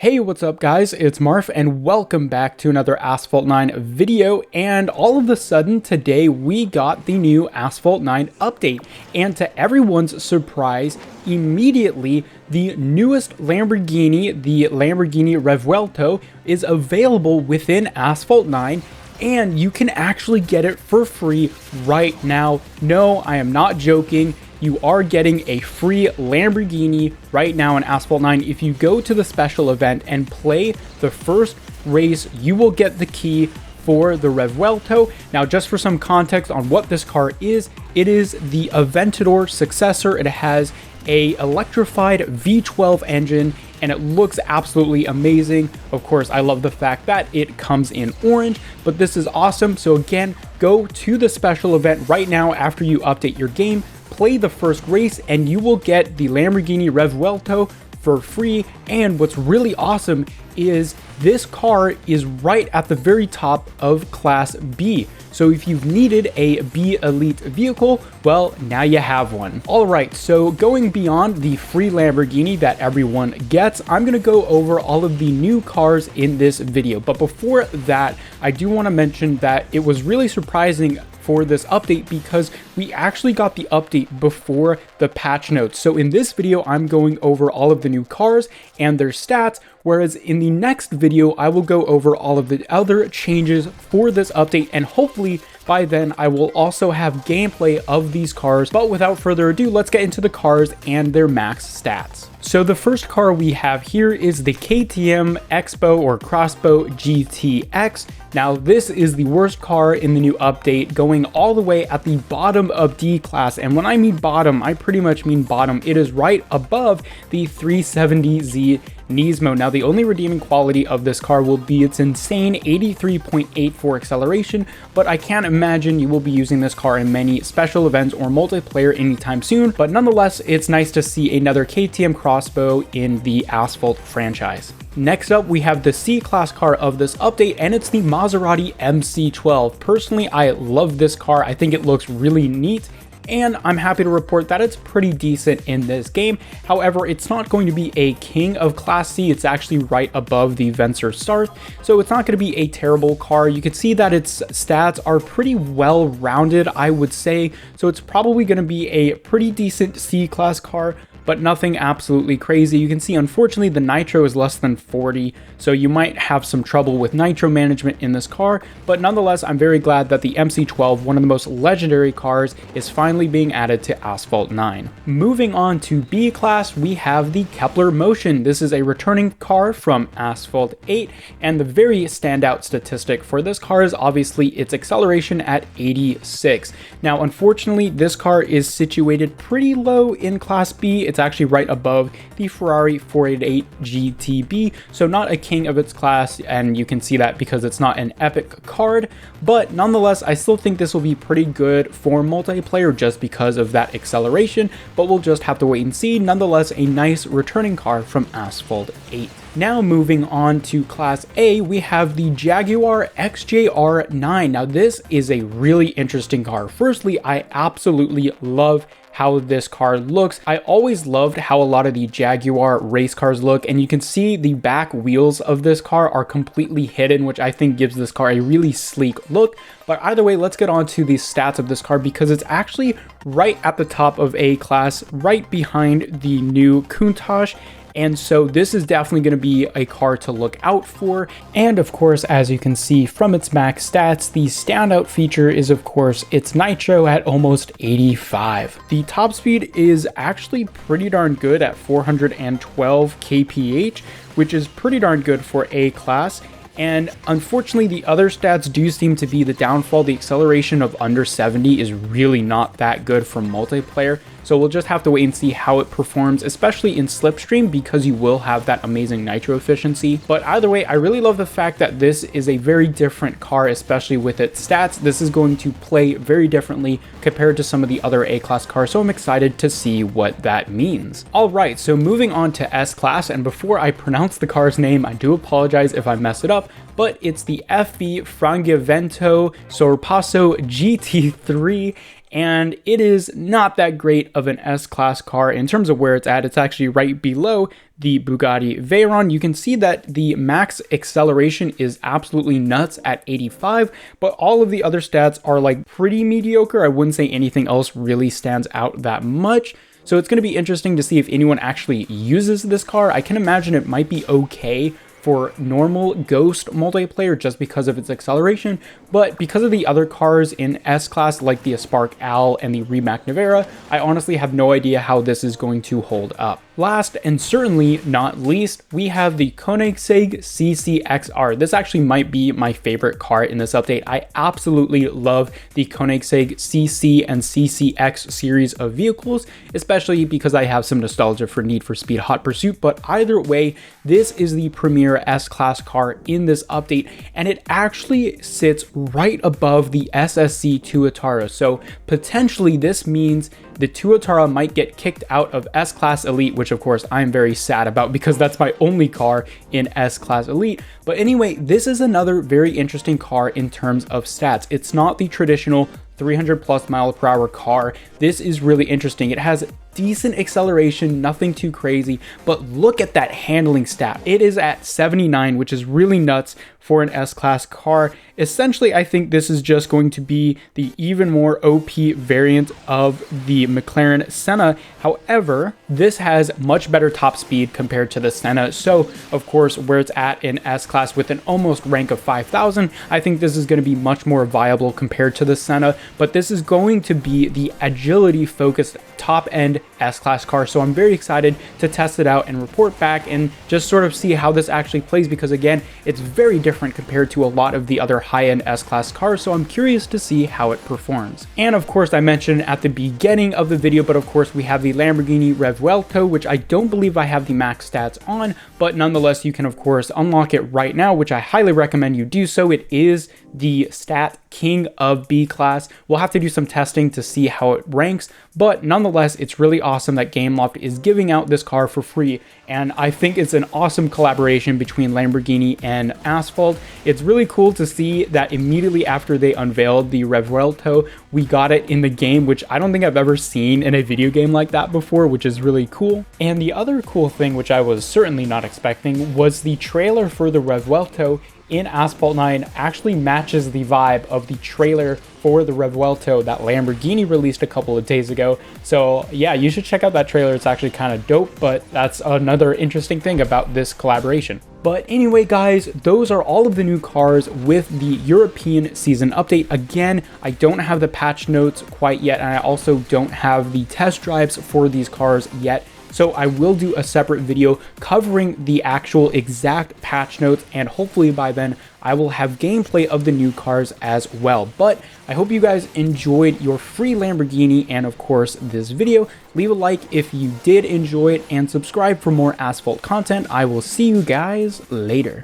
Hey, what's up guys? It's Marf and welcome back to another Asphalt 9 video. And all of a sudden today we got the new Asphalt 9 update. And to everyone's surprise, immediately the newest Lamborghini, the Lamborghini Revuelto, is available within Asphalt 9. And you can actually get it for free right now. No, I am not joking. You are getting a free Lamborghini right now in Asphalt 9. If you go to the special event and play the first race, you will get the key for the Revuelto. Now, just for some context on what this car is, it is the Aventador successor. It has a electrified V12 engine and it looks absolutely amazing. Of course, I love the fact that it comes in orange, but this is awesome. So again, go to the special event right now after you update your game, play the first race, and you will get the Lamborghini Revuelto for free. And what's really awesome is this car is right at the very top of Class B. So if you've needed a B Elite vehicle, well, now you have one. All right, so going beyond the free Lamborghini that everyone gets, I'm gonna go over all of the new cars in this video. But before that, I do wanna mention that it was really surprising for this update because we actually got the update before the patch notes. So in this video, I'm going over all of the new cars and their stats, whereas in the next video, I will go over all of the other changes for this update, and hopefully by then I will also have gameplay of these cars. But without further ado, let's get into the cars and their max stats. So the first car we have here is the KTM Expo or Crossbow GTX. Now this is the worst car in the new update, going all the way at the bottom of D class. And when I mean bottom, I pretty much mean bottom. It is right above the 370Z Nismo. Now the only redeeming quality of this car will be its insane 83.84 acceleration, but I can't imagine you will be using this car in many special events or multiplayer anytime soon. But nonetheless, it's nice to see another KTM Crossbow in the Asphalt franchise. Next up, we have the C-Class car of this update, and it's the Maserati MC12. Personally, I love this car. I think it looks really neat, and I'm happy to report that it's pretty decent in this game. However, it's not going to be a king of Class C. It's actually right above the Vencer Starth, so it's not going to be a terrible car. You can see that its stats are pretty well rounded, I would say, so it's probably going to be a pretty decent C-Class car, but nothing absolutely crazy. You can see, unfortunately, the nitro is less than 40, so you might have some trouble with nitro management in this car, but nonetheless, I'm very glad that the MC12, one of the most legendary cars, is finally being added to Asphalt 9. Moving on to B class, we have the Kepler Motion. This is a returning car from Asphalt 8, and the very standout statistic for this car is obviously its acceleration at 86. Now, unfortunately, this car is situated pretty low in Class B. It's actually right above the Ferrari 488 GTB, so not a king of its class, and you can see that because it's not an epic card, but nonetheless, I still think this will be pretty good for multiplayer just because of that acceleration, but we'll just have to wait and see. Nonetheless, a nice returning car from Asphalt 8. Now moving on to Class A, we have the Jaguar XJR9. Now this is a really interesting car. Firstly, I absolutely love how this car looks. I always loved how a lot of the Jaguar race cars look, and you can see the back wheels of this car are completely hidden, which I think gives this car a really sleek look. But either way, let's get on to the stats of this car because it's actually right at the top of A class, right behind the new Hackintosh. And so this is definitely going to be a car to look out for. And of course, as you can see from its max stats, the standout feature is of course its nitro at almost 85. The top speed is actually pretty darn good at 412 kph, which is pretty darn good for A class. And unfortunately, the other stats do seem to be the downfall. The acceleration of under 70 is really not that good for multiplayer. So we'll just have to wait and see how it performs, especially in Slipstream, because you will have that amazing nitro efficiency. But either way, I really love the fact that this is a very different car, especially with its stats. This is going to play very differently compared to some of the other A-class cars, so I'm excited to see what that means. All right, so moving on to S-Class, and before I pronounce the car's name, I do apologize if I mess it up, but it's the FB Frangivento Sorpasso GT3. and it is not that great of an S-Class car in terms of where it's at. It's actually right below the Bugatti Veyron. You can see that the max acceleration is absolutely nuts at 85, but all of the other stats are like pretty mediocre. I wouldn't say anything else really stands out that much. So it's going to be interesting to see if anyone actually uses this car. I can imagine it might be okay for normal Ghost multiplayer just because of its acceleration, but because of the other cars in S-Class like the Spark Al and the Rimac Nevera, I honestly have no idea how this is going to hold up. Last and certainly not least, we have the Koenigsegg CCXR. This actually might be my favorite car in this update. I absolutely love the Koenigsegg CC and CCX series of vehicles, especially because I have some nostalgia for Need for Speed Hot Pursuit, but either way, this is the premier S-Class car in this update, and it actually sits right above the SSC Tuatara. So potentially this means the Tuatara might get kicked out of S-Class Elite, which of course I'm very sad about because that's my only car in S-Class Elite. But anyway, this is another very interesting car in terms of stats. It's not the traditional 300 plus mile per hour car. This is really interesting. It has decent acceleration, nothing too crazy, but look at that handling stat. It is at 79, which is really nuts for an S-Class car. Essentially, I think this is just going to be the even more OP variant of the McLaren Senna. However, this has much better top speed compared to the Senna. So, of course, where it's at in S-Class with an almost rank of 5,000, I think this is going to be much more viable compared to the Senna, but this is going to be the agility-focused top-end S-Class car. So I'm very excited to test it out and report back and just sort of see how this actually plays, because again, it's very different compared to a lot of the other high-end S-Class cars, so I'm curious to see how it performs. And of course, I mentioned at the beginning of the video, but of course we have the Lamborghini Revuelto, which I don't believe I have the max stats on, but nonetheless, you can of course unlock it right now, which I highly recommend you do so. It is the stat king of B-Class. We'll have to do some testing to see how it ranks, but nonetheless, it's really awesome that Gameloft is giving out this car for free, and I think it's an awesome collaboration between Lamborghini and Asphalt. It's really cool to see that immediately after they unveiled the Revuelto, we got it in the game, which I don't think I've ever seen in a video game like that before, which is really cool. And the other cool thing, which I was certainly not expecting, was the trailer for the Revuelto in Asphalt 9 actually matches the vibe of the trailer for the Revuelto that Lamborghini released a couple of days ago. So yeah, you should check out that trailer. It's actually kind of dope, but that's another interesting thing about this collaboration. But anyway, guys, those are all of the new cars with the European season update. Again, I don't have the patch notes quite yet, and I also don't have the test drives for these cars yet. So I will do a separate video covering the actual exact patch notes, and hopefully by then I will have gameplay of the new cars as well. But I hope you guys enjoyed your free Lamborghini and of course this video. Leave a like if you did enjoy it and subscribe for more Asphalt content. I will see you guys later.